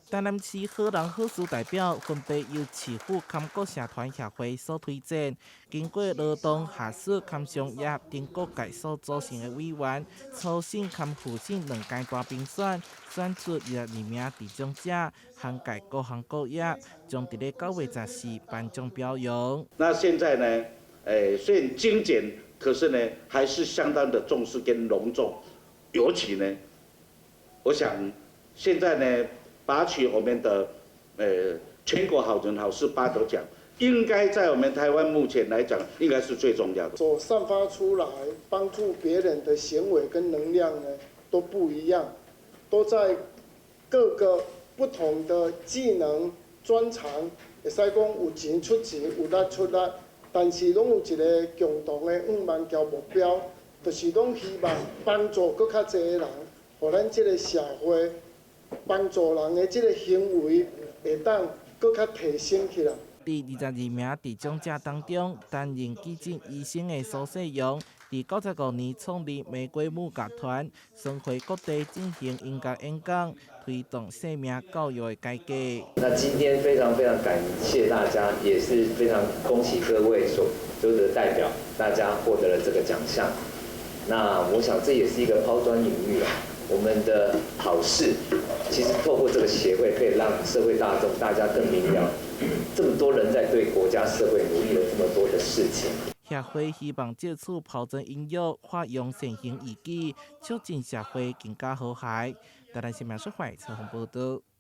台南市好人好事代表分别由市府坎国社团协会所推荐，经过劳动、下属、坎商业等各界所组成的委员，初审、坎复审两阶段评选，选出22名得奖者，涵盖各行各业，将伫咧9月14颁奖表扬。那现在呢，虽然精简，可是呢，还是相当的重视跟隆重，尤其呢，我想现在呢。拔取我们的全国好人好事8等奖，应该在我们台湾目前来讲，应该是最重要的。所散发出来帮助别人的行为跟能量呢，都不一样，都在各个不同的技能专长，会使讲有钱出钱，有力出力，但是拢有一个共同的5万条目标，就是拢希望帮助更较侪人，互咱这个社会。帮助人的这个行为会当更加提升起来。在22名得奖者当中，担任急诊医生的苏世阳，在95年创立玫瑰木乐团，巡回各地进行音乐演讲，推动生命教育的改革。那今天非常感谢大家，也是非常恭喜各位所有的代表，大家获得了这个奖项。那我想这也是一个抛砖引玉啊。我们的好事，其实透过这个协会，可以让社会大众大家更明了，这么多人在对国家社会努力了这么多的事情。协会希望借此抛砖引玉，发扬善行义举，促进社会更加和谐。台南新闻社会采访报道。